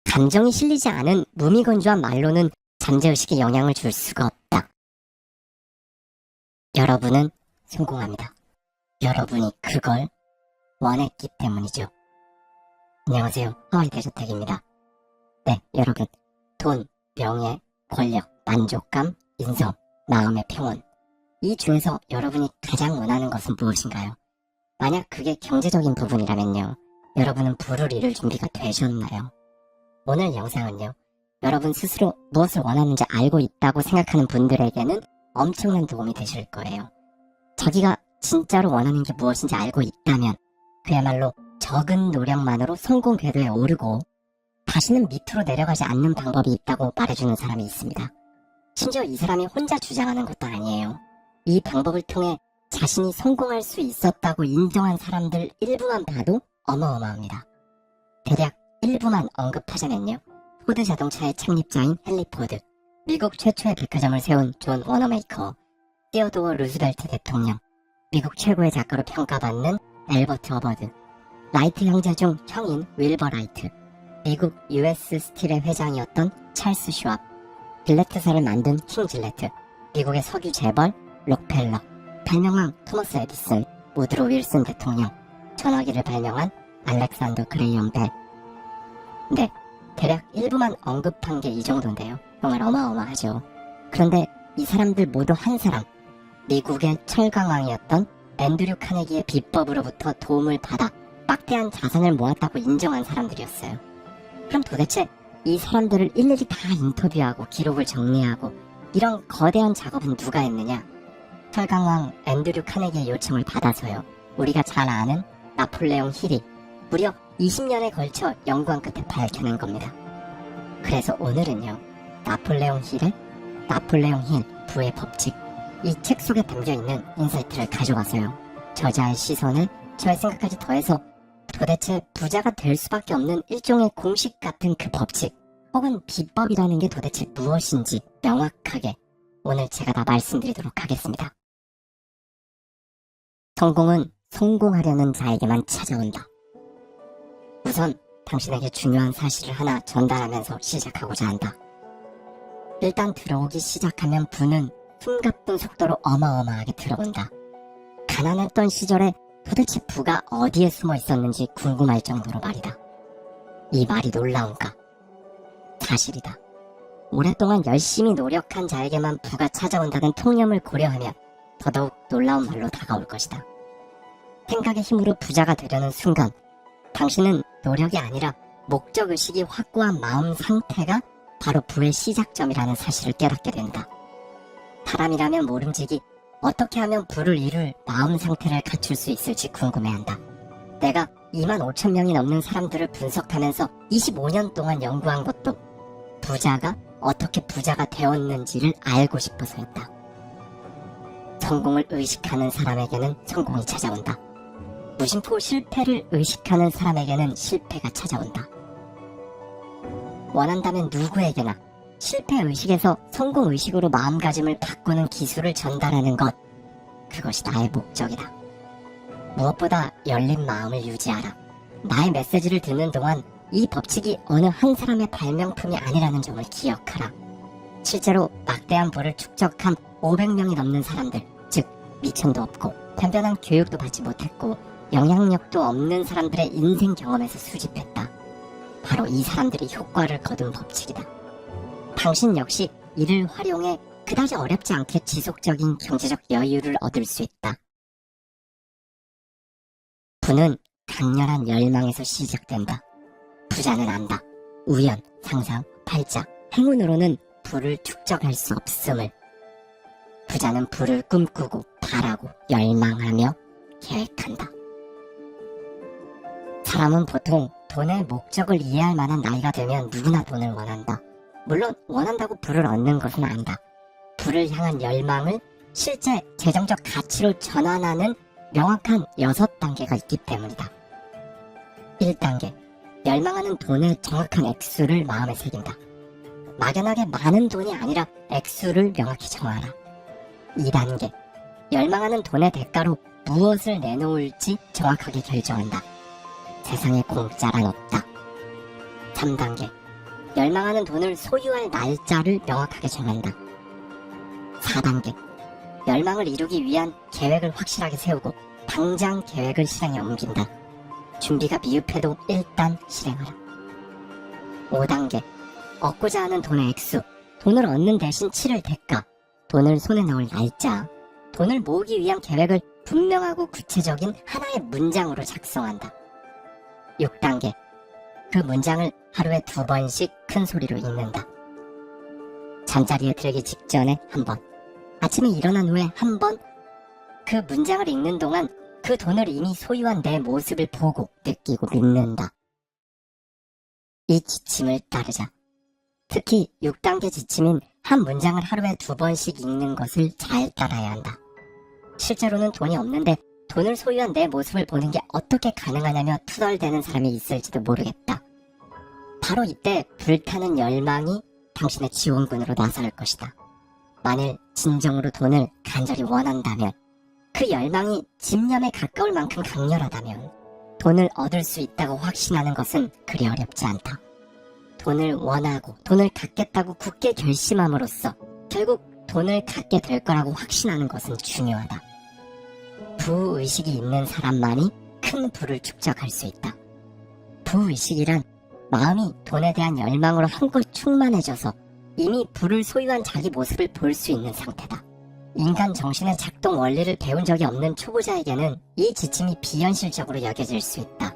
감정이 실리지 않은 무미건조한 말로는 잠재의식에 영향을 줄 수가 없다. 여러분은 성공합니다. 여러분이 그걸 원했기 때문이죠. 안녕하세요. 하와이 대저택입니다. 네, 여러분. 돈, 명예, 권력, 만족감, 인성, 마음의 평온. 이 중에서 여러분이 가장 원하는 것은 무엇인가요? 만약 그게 경제적인 부분이라면요. 여러분은 부를 이룰 준비가 되셨나요? 오늘 영상은요. 여러분 스스로 무엇을 원하는지 알고 있다고 생각하는 분들에게는 엄청난 도움이 되실 거예요. 자기가 진짜로 원하는 게 무엇인지 알고 있다면 그야말로 적은 노력만으로 성공 궤도에 오르고 다시는 밑으로 내려가지 않는 방법이 있다고 말해주는 사람이 있습니다. 심지어 이 사람이 혼자 주장하는 것도 아니에요. 이 방법을 통해 자신이 성공할 수 있었다고 인정한 사람들 일부만 봐도 어마어마합니다. 대략 일부만 언급하자면요. 포드 자동차의 창립자인 헨리 포드, 미국 최초의 백화점을 세운 존 워너메이커, 시어도어 루즈벨트 대통령, 미국 최고의 작가로 평가받는 엘버트 허버드, 라이트 형제 중 형인 윌버 라이트, 미국 US 스틸의 회장이었던 찰스 슈왑, 빌레트사를 만든 킹 질레트, 미국의 석유 재벌 록펠러, 발명왕 토머스 에디슨, 우드로 윌슨 대통령, 전화기를 발명한 알렉산더 그레이엄 벨. 네, 대략 일부만 언급한 게 이 정도인데요. 정말 어마어마하죠. 그런데 이 사람들 모두 한 사람, 미국의 철강왕이었던 앤드류 카네기의 비법으로부터 도움을 받아 막대한 자산을 모았다고 인정한 사람들이었어요. 그럼 도대체 이 사람들을 일일이 다 인터뷰하고 기록을 정리하고 이런 거대한 작업은 누가 했느냐? 철강왕 앤드류 카네기의 요청을 받아서요. 우리가 잘 아는 나폴레옹 힐이 무려 20년에 걸쳐 연구한 끝에 밝혀낸 겁니다. 그래서 오늘은요. 나폴레옹 힐의 나폴레옹 힐 부의 법칙, 이 책 속에 담겨있는 인사이트를 가져와서요. 저자의 시선에 저의 생각까지 더해서 도대체 부자가 될 수밖에 없는 일종의 공식 같은 그 법칙 혹은 비법이라는 게 도대체 무엇인지 명확하게 오늘 제가 다 말씀드리도록 하겠습니다. 성공은 성공하려는 자에게만 찾아온다. 우선 당신에게 중요한 사실을 하나 전달하면서 시작하고자 한다. 일단 들어오기 시작하면 부는 숨가쁜 속도로 어마어마하게 들어온다. 가난했던 시절에 도대체 부가 어디에 숨어 있었는지 궁금할 정도로 말이다. 이 말이 놀라운가? 사실이다. 오랫동안 열심히 노력한 자에게만 부가 찾아온다는 통념을 고려하면 더더욱 놀라운 말로 다가올 것이다. 생각의 힘으로 부자가 되려는 순간 당신은 노력이 아니라 목적의식이 확고한 마음 상태가 바로 부의 시작점이라는 사실을 깨닫게 된다. 사람이라면 모름지기 어떻게 하면 부를 이룰 마음 상태를 갖출 수 있을지 궁금해한다. 내가 2만 5천 명이 넘는 사람들을 분석하면서 25년 동안 연구한 것도 부자가 어떻게 부자가 되었는지를 알고 싶어서였다. 성공을 의식하는 사람에게는 성공이 찾아온다. 무심코 실패를 의식하는 사람에게는 실패가 찾아온다. 원한다면 누구에게나 실패의식에서 성공의식으로 마음가짐을 바꾸는 기술을 전달하는 것, 그것이 나의 목적이다. 무엇보다 열린 마음을 유지하라. 나의 메시지를 듣는 동안 이 법칙이 어느 한 사람의 발명품이 아니라는 점을 기억하라. 실제로 막대한 부를 축적한 500명이 넘는 사람들, 즉 미천도 없고 변변한 교육도 받지 못했고 영향력도 없는 사람들의 인생 경험에서 수집했다. 바로 이 사람들이 효과를 거둔 법칙이다. 당신 역시 이를 활용해 그다지 어렵지 않게 지속적인 경제적 여유를 얻을 수 있다. 부는 강렬한 열망에서 시작된다. 부자는 안다. 우연, 상상, 팔자, 행운으로는 부를 축적할 수 없음을. 부자는 부를 꿈꾸고 바라고 열망하며 계획한다. 사람은 보통 돈의 목적을 이해할 만한 나이가 되면 누구나 돈을 원한다. 물론 원한다고 부를 얻는 것은 아니다. 부를 향한 열망을 실제 재정적 가치로 전환하는 명확한 6단계가 있기 때문이다. 1단계, 열망하는 돈의 정확한 액수를 마음에 새긴다. 막연하게 많은 돈이 아니라 액수를 명확히 정하라. 2단계, 열망하는 돈의 대가로 무엇을 내놓을지 정확하게 결정한다. 세상에 공짜란 없다. 3단계, 열망하는 돈을 소유할 날짜를 명확하게 정한다. 4단계. 열망을 이루기 위한 계획을 확실하게 세우고 당장 계획을 실행에 옮긴다. 준비가 미흡해도 일단 실행하라. 5단계. 얻고자 하는 돈의 액수, 돈을 얻는 대신 치를 대가, 돈을 손에 넣을 날짜, 돈을 모으기 위한 계획을 분명하고 구체적인 하나의 문장으로 작성한다. 6단계. 그 문장을 하루에 2번씩 큰 소리로 읽는다. 잠자리에 들기 직전에 한 번, 아침에 일어난 후에 한 번, 그 문장을 읽는 동안 그 돈을 이미 소유한 내 모습을 보고 느끼고 믿는다. 이 지침을 따르자. 특히 6단계 지침인 한 문장을 하루에 2번씩 읽는 것을 잘 따라야 한다. 실제로는 돈이 없는데 돈을 소유한 내 모습을 보는 게 어떻게 가능하냐며 투덜대는 사람이 있을지도 모르겠다. 바로 이때 불타는 열망이 당신의 지원군으로 나설 것이다. 만일 진정으로 돈을 간절히 원한다면, 그 열망이 집념에 가까울 만큼 강렬하다면 돈을 얻을 수 있다고 확신하는 것은 그리 어렵지 않다. 돈을 원하고 돈을 갖겠다고 굳게 결심함으로써 결국 돈을 갖게 될 거라고 확신하는 것은 중요하다. 부의식이 있는 사람만이 큰 부를 축적할 수 있다. 부의식이란 마음이 돈에 대한 열망으로 한껏 충만해져서 이미 부를 소유한 자기 모습을 볼 수 있는 상태다. 인간 정신의 작동 원리를 배운 적이 없는 초보자에게는 이 지침이 비현실적으로 여겨질 수 있다.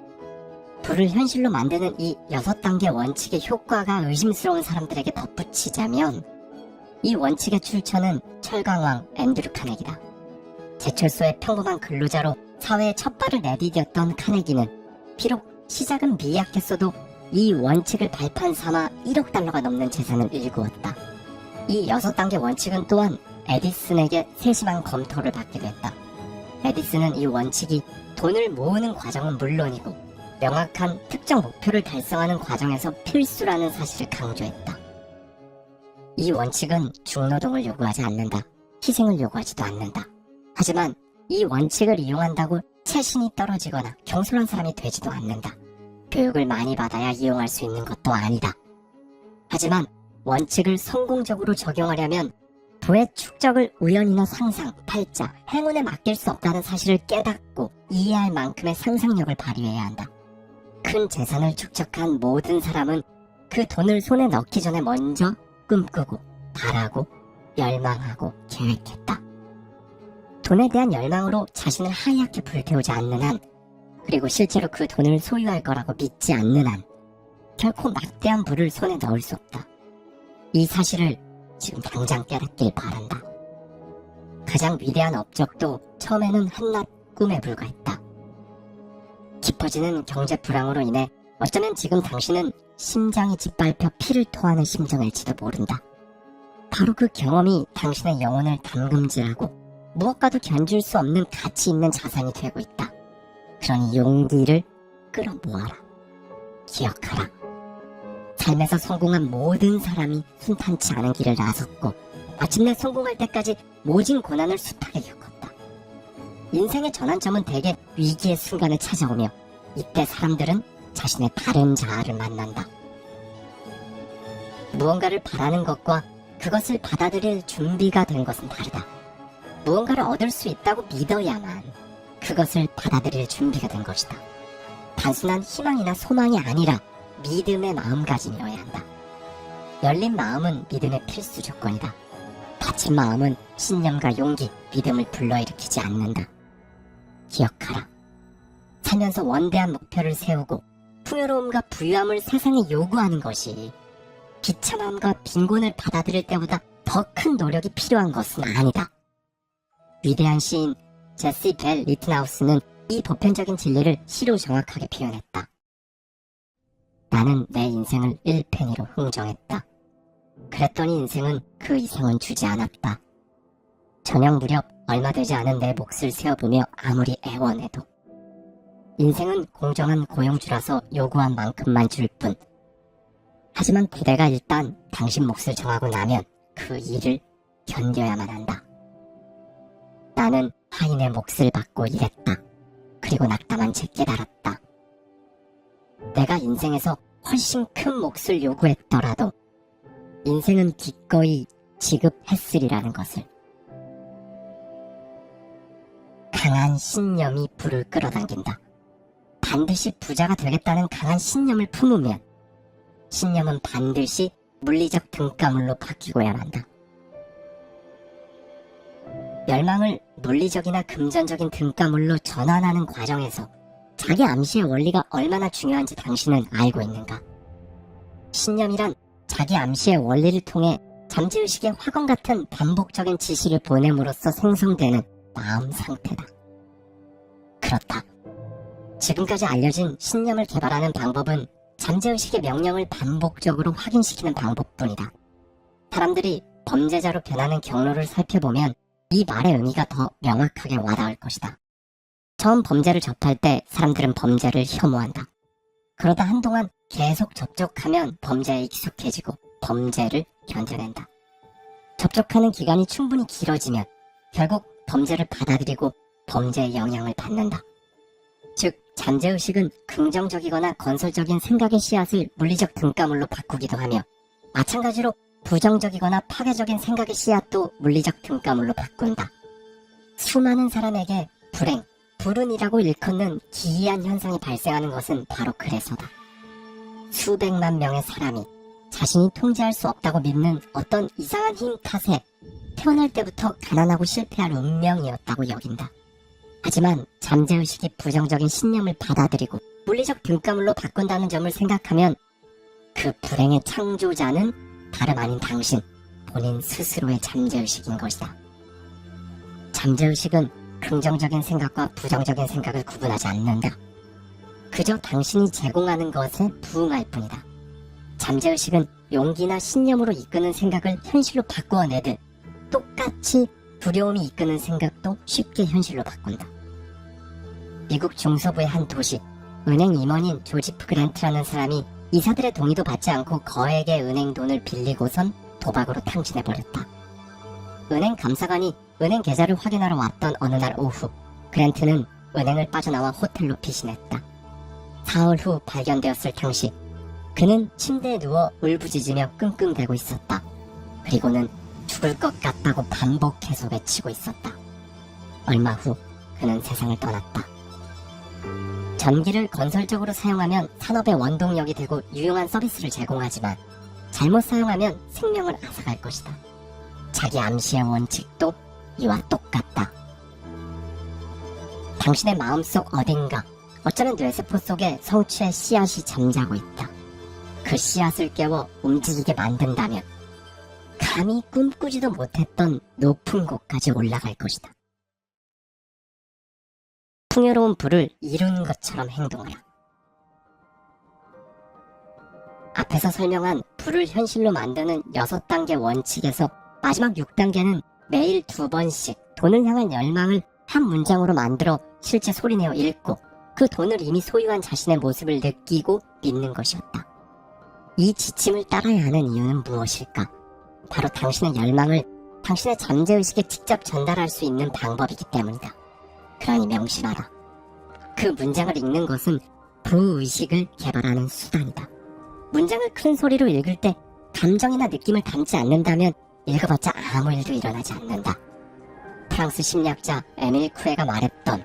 부를 현실로 만드는 이 6단계 원칙의 효과가 의심스러운 사람들에게 덧붙이자면, 이 원칙의 출처는 철강왕 앤드류 카네기다. 제철소의 평범한 근로자로 사회에 첫 발을 내디뎠던 카네기는 비록 시작은 미약했어도 이 원칙을 발판 삼아 1억 달러가 넘는 재산을 일구었다. 이 6단계 원칙은 또한 에디슨에게 세심한 검토를 받기도 했다. 에디슨은 이 원칙이 돈을 모으는 과정은 물론이고 명확한 특정 목표를 달성하는 과정에서 필수라는 사실을 강조했다. 이 원칙은 중노동을 요구하지 않는다. 희생을 요구하지도 않는다. 하지만 이 원칙을 이용한다고 체신이 떨어지거나 경솔한 사람이 되지도 않는다. 교육을 많이 받아야 이용할 수 있는 것도 아니다. 하지만 원칙을 성공적으로 적용하려면 부의 축적을 우연이나 상상, 팔자, 행운에 맡길 수 없다는 사실을 깨닫고 이해할 만큼의 상상력을 발휘해야 한다. 큰 재산을 축적한 모든 사람은 그 돈을 손에 넣기 전에 먼저 꿈꾸고 바라고 열망하고 계획했다. 돈에 대한 열망으로 자신을 하얗게 불태우지 않는 한, 그리고 실제로 그 돈을 소유할 거라고 믿지 않는 한 결코 막대한 부를 손에 넣을 수 없다. 이 사실을 지금 당장 깨닫길 바란다. 가장 위대한 업적도 처음에는 한낱 꿈에 불과했다. 깊어지는 경제 불황으로 인해 어쩌면 지금 당신은 심장이 짓밟혀 피를 토하는 심정일지도 모른다. 바로 그 경험이 당신의 영혼을 담금질하고 무엇과도 견줄 수 없는 가치 있는 자산이 되고 있다. 그러니 용기를 끌어모아라. 기억하라. 삶에서 성공한 모든 사람이 순탄치 않은 길을 나섰고 마침내 성공할 때까지 모진 고난을 숱하게 겪었다. 인생의 전환점은 대개 위기의 순간을 찾아오며 이때 사람들은 자신의 다른 자아를 만난다. 무언가를 바라는 것과 그것을 받아들일 준비가 된 것은 다르다. 무언가를 얻을 수 있다고 믿어야만 그것을 받아들일 준비가 된 것이다. 단순한 희망이나 소망이 아니라 믿음의 마음가짐이어야 한다. 열린 마음은 믿음의 필수 조건이다. 닫힌 마음은 신념과 용기, 믿음을 불러일으키지 않는다. 기억하라. 살면서 원대한 목표를 세우고 풍요로움과 부유함을 세상에 요구하는 것이 비참함과 빈곤을 받아들일 때보다 더 큰 노력이 필요한 것은 아니다. 위대한 시인 제시 벨 리트나우스는 이 보편적인 진리를 시로 정확하게 표현했다. 나는 내 인생을 1페니로 흥정했다. 그랬더니 인생은 그 이상은 주지 않았다. 저녁 무렵 얼마 되지 않은 내 몫을 세어보며 아무리 애원해도 인생은 공정한 고용주라서 요구한 만큼만 줄 뿐. 하지만 부대가 일단 당신 몫을 정하고 나면 그 일을 견뎌야만 한다. 나는 하인의 몫을 받고 일했다. 그리고 낙담한 채 깨달았다. 내가 인생에서 훨씬 큰 몫을 요구했더라도 인생은 기꺼이 지급했으리라는 것을. 강한 신념이 부를 끌어당긴다. 반드시 부자가 되겠다는 강한 신념을 품으면 신념은 반드시 물리적 등가물로 바뀌고야 한다. 열망을 물리적이나 금전적인 등가물로 전환하는 과정에서 자기 암시의 원리가 얼마나 중요한지 당신은 알고 있는가? 신념이란 자기 암시의 원리를 통해 잠재의식의 화건 같은 반복적인 지시를 보냄으로써 생성되는 마음 상태다. 그렇다. 지금까지 알려진 신념을 개발하는 방법은 잠재의식의 명령을 반복적으로 확인시키는 방법뿐이다. 사람들이 범죄자로 변하는 경로를 살펴보면 이 말의 의미가 더 명확하게 와닿을 것이다. 처음 범죄를 접할 때 사람들은 범죄를 혐오한다. 그러다 한동안 계속 접촉하면 범죄에 익숙해지고 범죄를 견뎌낸다. 접촉하는 기간이 충분히 길어지면 결국 범죄를 받아들이고 범죄의 영향을 받는다. 즉, 잠재의식은 긍정적이거나 건설적인 생각의 씨앗을 물리적 등가물로 바꾸기도 하며 마찬가지로 부정적이거나 파괴적인 생각의 씨앗도 물리적 등가물로 바꾼다. 수많은 사람에게 불행, 불운이라고 일컫는 기이한 현상이 발생하는 것은 바로 그래서다. 수백만 명의 사람이 자신이 통제할 수 없다고 믿는 어떤 이상한 힘 탓에 태어날 때부터 가난하고 실패할 운명이었다고 여긴다. 하지만 잠재의식이 부정적인 신념을 받아들이고 물리적 등가물로 바꾼다는 점을 생각하면 그 불행의 창조자는 다름 아닌 당신, 본인 스스로의 잠재의식인 것이다. 잠재의식은 긍정적인 생각과 부정적인 생각을 구분하지 않는다. 그저 당신이 제공하는 것에 부응할 뿐이다. 잠재의식은 용기나 신념으로 이끄는 생각을 현실로 바꾸어내듯 똑같이 두려움이 이끄는 생각도 쉽게 현실로 바꾼다. 미국 중서부의 한 도시, 은행 임원인 조지프 그랜트라는 사람이 이사들의 동의도 받지 않고 거액의 은행 돈을 빌리고선 도박으로 탕진해버렸다. 은행 감사관이 은행 계좌를 확인하러 왔던 어느 날 오후, 그랜트는 은행을 빠져나와 호텔로 피신했다. 사흘 후 발견되었을 당시 그는 침대에 누워 울부짖으며 끙끙대고 있었다. 그리고는 죽을 것 같다고 반복해서 외치고 있었다. 얼마 후 그는 세상을 떠났다. 전기를 건설적으로 사용하면 산업의 원동력이 되고 유용한 서비스를 제공하지만 잘못 사용하면 생명을 앗아갈 것이다. 자기 암시의 원칙도 이와 똑같다. 당신의 마음속 어딘가, 어쩌면 뇌세포 속에 성취의 씨앗이 잠자고 있다. 그 씨앗을 깨워 움직이게 만든다면 감히 꿈꾸지도 못했던 높은 곳까지 올라갈 것이다. 풍요로운 부를 이룬 것처럼 행동하라. 앞에서 설명한 부를 현실로 만드는 6단계 원칙에서 마지막 6단계는 매일 2번씩 돈을 향한 열망을 한 문장으로 만들어 실제 소리내어 읽고 그 돈을 이미 소유한 자신의 모습을 느끼고 믿는 것이었다. 이 지침을 따라야 하는 이유는 무엇일까? 바로 당신의 열망을 당신의 잠재의식에 직접 전달할 수 있는 방법이기 때문이다. 그러니 명심하라. 그 문장을 읽는 것은 부의식을 개발하는 수단이다. 문장을 큰 소리로 읽을 때 감정이나 느낌을 담지 않는다면 읽어봤자 아무 일도 일어나지 않는다. 프랑스 심리학자 에밀 쿠에가 말했던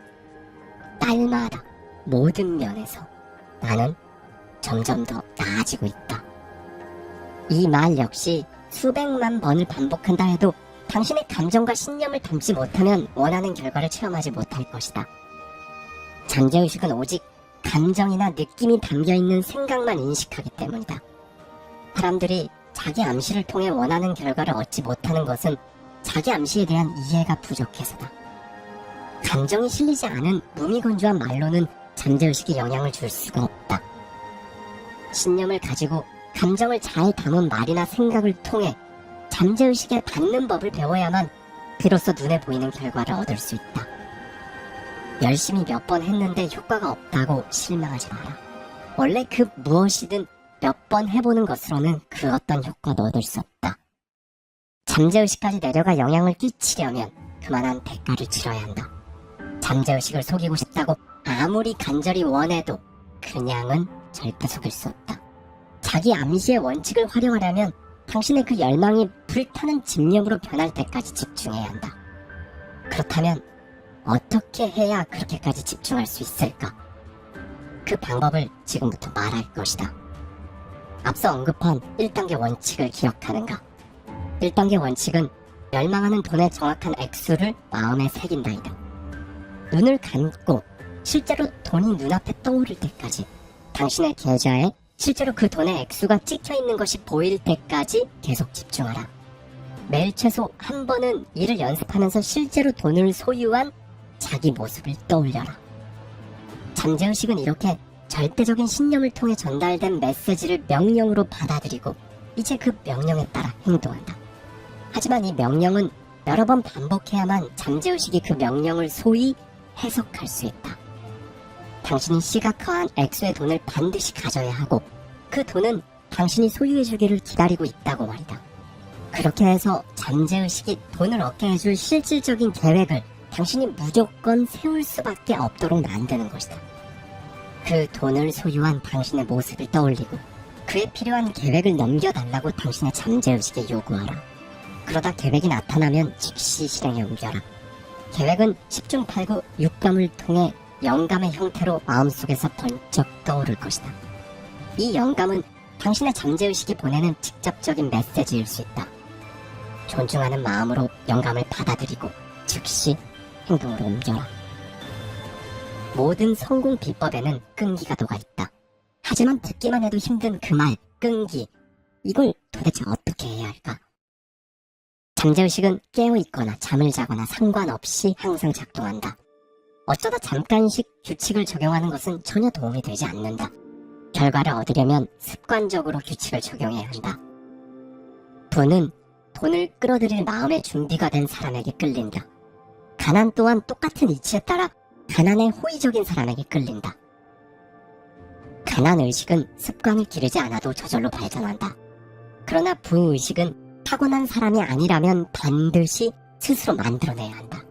날마다 모든 면에서 나는 점점 더 나아지고 있다. 이 말 역시 수백만 번을 반복한다 해도 당신의 감정과 신념을 담지 못하면 원하는 결과를 체험하지 못할 것이다. 잠재의식은 오직 감정이나 느낌이 담겨있는 생각만 인식하기 때문이다. 사람들이 자기 암시를 통해 원하는 결과를 얻지 못하는 것은 자기 암시에 대한 이해가 부족해서다. 감정이 실리지 않은 무미건조한 말로는 잠재의식에 영향을 줄 수가 없다. 신념을 가지고 감정을 잘 담은 말이나 생각을 통해 잠재의식에 닿는 법을 배워야만 비로소 눈에 보이는 결과를 얻을 수 있다. 열심히 몇 번 했는데 효과가 없다고 실망하지 마라. 원래 그 무엇이든 몇 번 해보는 것으로는 그 어떤 효과도 얻을 수 없다. 잠재의식까지 내려가 영향을 끼치려면 그만한 대가를 치러야 한다. 잠재의식을 속이고 싶다고 아무리 간절히 원해도 그냥은 절대 속일 수 없다. 자기 암시의 원칙을 활용하려면 당신의 그 열망이 불타는 집념으로 변할 때까지 집중해야 한다. 그렇다면 어떻게 해야 그렇게까지 집중할 수 있을까? 그 방법을 지금부터 말할 것이다. 앞서 언급한 1단계 원칙을 기억하는가? 1단계 원칙은 열망하는 돈의 정확한 액수를 마음에 새긴다이다. 눈을 감고 실제로 돈이 눈앞에 떠오를 때까지, 당신의 계좌에 실제로 그 돈의 액수가 찍혀있는 것이 보일 때까지 계속 집중하라. 매일 최소 한 번은 이를 연습하면서 실제로 돈을 소유한 자기 모습을 떠올려라. 잠재의식은 이렇게 절대적인 신념을 통해 전달된 메시지를 명령으로 받아들이고 이제 그 명령에 따라 행동한다. 하지만 이 명령은 여러 번 반복해야만 잠재의식이 그 명령을 소위 해석할 수 있다. 당신이 시각화한 액수의 돈을 반드시 가져야 하고 그 돈은 당신이 소유해주기를 기다리고 있다고 말이다. 그렇게 해서 잠재의식이 돈을 얻게 해줄 실질적인 계획을 당신이 무조건 세울 수밖에 없도록 만드는 것이다. 그 돈을 소유한 당신의 모습을 떠올리고 그에 필요한 계획을 넘겨달라고 당신의 잠재의식에 요구하라. 그러다 계획이 나타나면 즉시 실행에 옮겨라. 계획은 10중 8구 6감을 통해 영감의 형태로 마음속에서 번쩍 떠오를 것이다. 이 영감은 당신의 잠재의식이 보내는 직접적인 메시지일 수 있다. 존중하는 마음으로 영감을 받아들이고 즉시 행동으로 옮겨라. 모든 성공 비법에는 끈기가 녹아있다. 하지만 듣기만 해도 힘든 그 말, 끈기. 이걸 도대체 어떻게 해야 할까? 잠재의식은 깨어있거나 잠을 자거나 상관없이 항상 작동한다. 어쩌다 잠깐씩 규칙을 적용하는 것은 전혀 도움이 되지 않는다. 결과를 얻으려면 습관적으로 규칙을 적용해야 한다. 부는 돈을 끌어들일 마음의 준비가 된 사람에게 끌린다. 가난 또한 똑같은 이치에 따라 가난에 호의적인 사람에게 끌린다. 가난의식은 습관을 기르지 않아도 저절로 발전한다. 그러나 부의식은 타고난 사람이 아니라면 반드시 스스로 만들어내야 한다.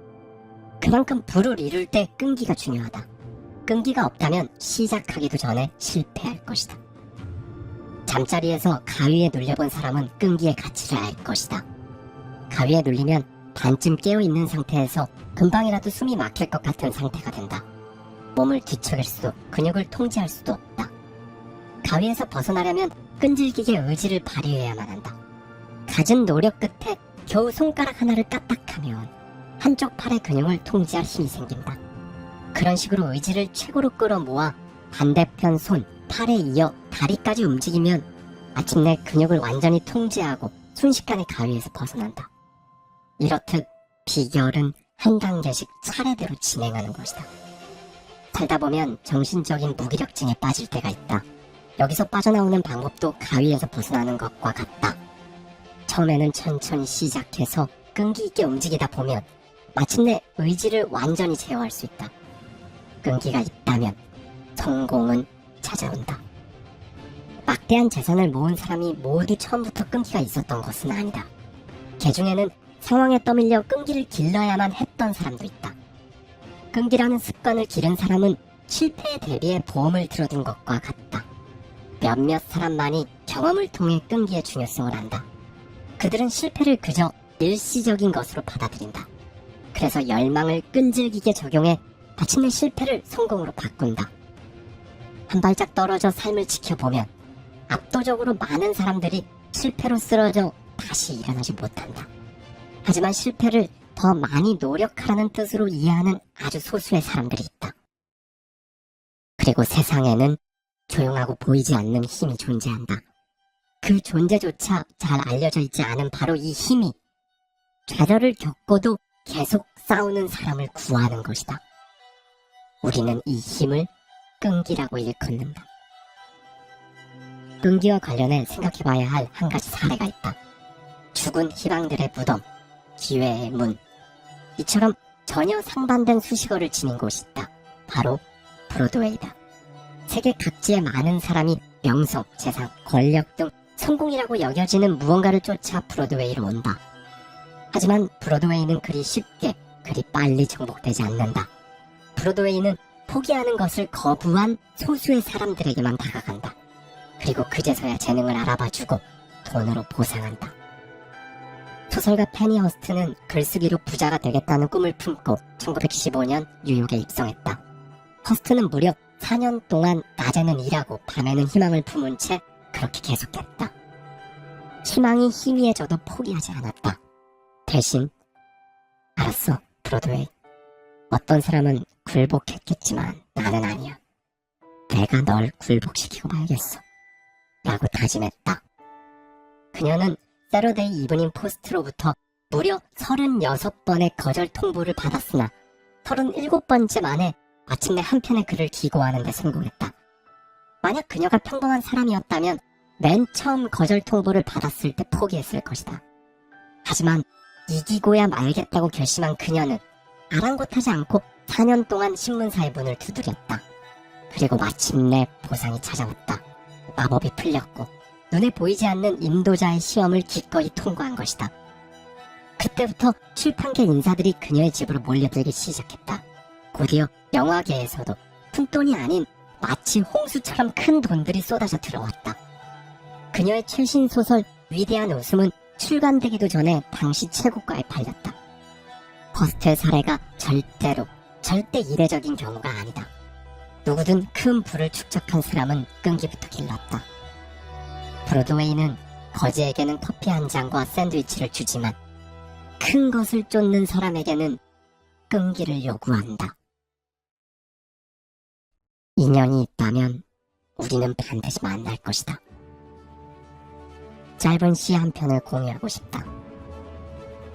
그만큼 부를 이룰 때 끈기가 중요하다. 끈기가 없다면 시작하기도 전에 실패할 것이다. 잠자리에서 가위에 눌려본 사람은 끈기의 가치를 알 것이다. 가위에 눌리면 반쯤 깨어있는 상태에서 금방이라도 숨이 막힐 것 같은 상태가 된다. 몸을 뒤척일 수도 근육을 통제할 수도 없다. 가위에서 벗어나려면 끈질기게 의지를 발휘해야만 한다. 갖은 노력 끝에 겨우 손가락 하나를 까딱하면 한쪽 팔의 근육을 통제할 힘이 생긴다. 그런 식으로 의지를 최고로 끌어모아 반대편 손, 팔에 이어 다리까지 움직이면 마침내 근육을 완전히 통제하고 순식간에 가위에서 벗어난다. 이렇듯 비결은 한 단계씩 차례대로 진행하는 것이다. 살다 보면 정신적인 무기력증에 빠질 때가 있다. 여기서 빠져나오는 방법도 가위에서 벗어나는 것과 같다. 처음에는 천천히 시작해서 끈기 있게 움직이다 보면 마침내 의지를 완전히 제어할 수 있다. 끈기가 있다면 성공은 찾아온다. 막대한 재산을 모은 사람이 모두 처음부터 끈기가 있었던 것은 아니다. 그 중에는 상황에 떠밀려 끈기를 길러야만 했던 사람도 있다. 끈기라는 습관을 기른 사람은 실패에 대비해 보험을 들어둔 것과 같다. 몇몇 사람만이 경험을 통해 끈기의 중요성을 안다. 그들은 실패를 그저 일시적인 것으로 받아들인다. 그래서 열망을 끈질기게 적용해 마침내 실패를 성공으로 바꾼다. 한 발짝 떨어져 삶을 지켜보면 압도적으로 많은 사람들이 실패로 쓰러져 다시 일어나지 못한다. 하지만 실패를 더 많이 노력하라는 뜻으로 이해하는 아주 소수의 사람들이 있다. 그리고 세상에는 조용하고 보이지 않는 힘이 존재한다. 그 존재조차 잘 알려져 있지 않은 바로 이 힘이 좌절을 겪고도 계속 싸우는 사람을 구하는 것이다. 우리는 이 힘을 끈기라고 일컫는다. 끈기와 관련해 생각해봐야 할 한 가지 사례가 있다. 죽은 희망들의 무덤, 기회의 문. 이처럼 전혀 상반된 수식어를 지닌 곳이 있다. 바로 브로드웨이다. 세계 각지의 많은 사람이 명성, 재산, 권력 등 성공이라고 여겨지는 무언가를 쫓아 브로드웨이로 온다. 하지만 브로드웨이는 그리 쉽게, 그리 빨리 정복되지 않는다. 브로드웨이는 포기하는 것을 거부한 소수의 사람들에게만 다가간다. 그리고 그제서야 재능을 알아봐주고 돈으로 보상한다. 소설가 페니 허스트는 글쓰기로 부자가 되겠다는 꿈을 품고 1915년 뉴욕에 입성했다. 허스트는 무려 4년 동안 낮에는 일하고 밤에는 희망을 품은 채 그렇게 계속했다. 희망이 희미해져도 포기하지 않았다. 대신 알았어, 브로드웨이. 어떤 사람은 굴복했겠지만 나는 아니야. 내가 널 굴복시키고 말겠어. 라고 다짐했다. 그녀는 세러데이 이브닝 포스트로부터 무려 36번의 거절 통보를 받았으나 37번째 만에 마침내 한 편의 글을 기고하는 데 성공했다. 만약 그녀가 평범한 사람이었다면 맨 처음 거절 통보를 받았을 때 포기했을 것이다. 하지만 이기고야 말겠다고 결심한 그녀는 아랑곳하지 않고 4년 동안 신문사의 문을 두드렸다. 그리고 마침내 보상이 찾아왔다. 마법이 풀렸고 눈에 보이지 않는 인도자의 시험을 기꺼이 통과한 것이다. 그때부터 출판계 인사들이 그녀의 집으로 몰려들기 시작했다. 곧이어 영화계에서도 푼돈이 아닌 마치 홍수처럼 큰 돈들이 쏟아져 들어왔다. 그녀의 최신 소설 위대한 웃음은 출간되기도 전에 당시 최고가에 팔렸다. 허스트의 사례가 절대 이례적인 경우가 아니다. 누구든 큰 부를 축적한 사람은 끈기부터 길렀다. 브로드웨이는 거지에게는 커피 한 잔과 샌드위치를 주지만 큰 것을 쫓는 사람에게는 끈기를 요구한다. 인연이 있다면 우리는 반드시 만날 것이다. 짧은 시 한 편을 공유하고 싶다.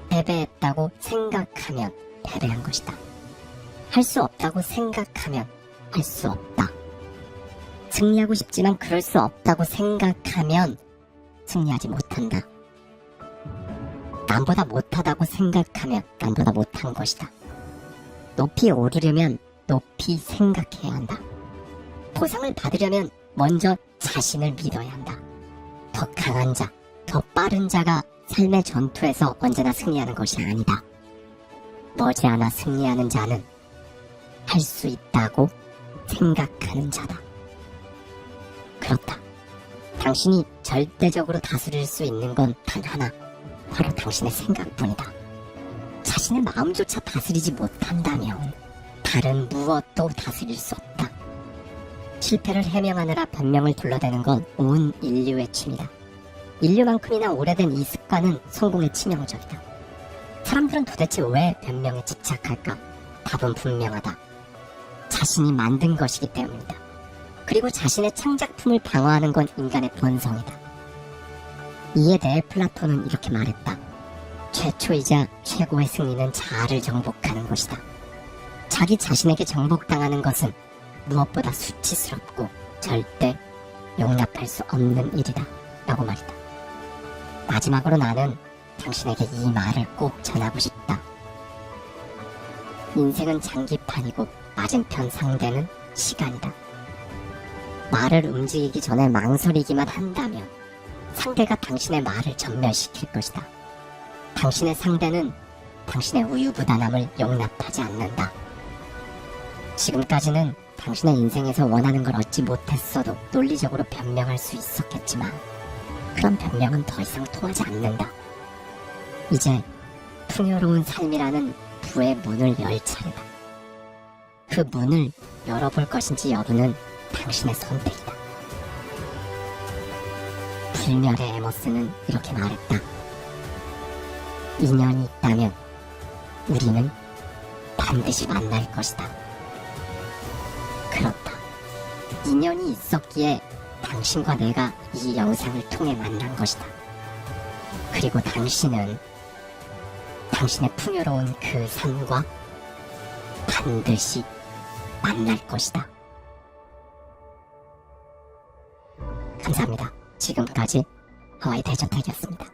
패배했다고 생각하면 패배한 것이다. 할 수 없다고 생각하면 할 수 없다. 승리하고 싶지만 그럴 수 없다고 생각하면 승리하지 못한다. 남보다 못하다고 생각하면 남보다 못한 것이다. 높이 오르려면 높이 생각해야 한다. 보상을 받으려면 먼저 자신을 믿어야 한다. 더 강한 자, 더 빠른 자가 삶의 전투에서 언제나 승리하는 것이 아니다. 머지않아 승리하는 자는 할 수 있다고 생각하는 자다. 그렇다. 당신이 절대적으로 다스릴 수 있는 건 단 하나, 바로 당신의 생각뿐이다. 자신의 마음조차 다스리지 못한다면 다른 무엇도 다스릴 수 없다. 실패를 해명하느라 변명을 불러대는 건 온 인류의 취미다. 인류만큼이나 오래된 이 습관은 성공의 치명적이다. 사람들은 도대체 왜 변명에 집착할까? 답은 분명하다. 자신이 만든 것이기 때문이다. 그리고 자신의 창작품을 방어하는 건 인간의 본성이다. 이에 대해 플라톤은 이렇게 말했다. 최초이자 최고의 승리는 자아를 정복하는 것이다. 자기 자신에게 정복당하는 것은 무엇보다 수치스럽고 절대 용납할 수 없는 일이다. 라고 말이다. 마지막으로 나는 당신에게 이 말을 꼭 전하고 싶다. 인생은 장기판이고 맞은편 상대는 시간이다. 말을 움직이기 전에 망설이기만 한다면 상대가 당신의 말을 전멸시킬 것이다. 당신의 상대는 당신의 우유부단함을 용납하지 않는다. 지금까지는 당신의 인생에서 원하는 걸 얻지 못했어도 논리적으로 변명할 수 있었겠지만 그런 변명은 더 이상 통하지 않는다. 이제 풍요로운 삶이라는 부의 문을 열 차례다. 그 문을 열어볼 것인지 여부는 당신의 선택이다. 불멸의 에머스는 이렇게 말했다. 인연이 있다면 우리는 반드시 만날 것이다. 그렇다. 인연이 있었기에 당신과 내가 이 영상을 통해 만난 것이다. 그리고 당신은 당신의 풍요로운 그 삶과 반드시 만날 것이다. 감사합니다. 지금까지 하와이 대저택이었습니다.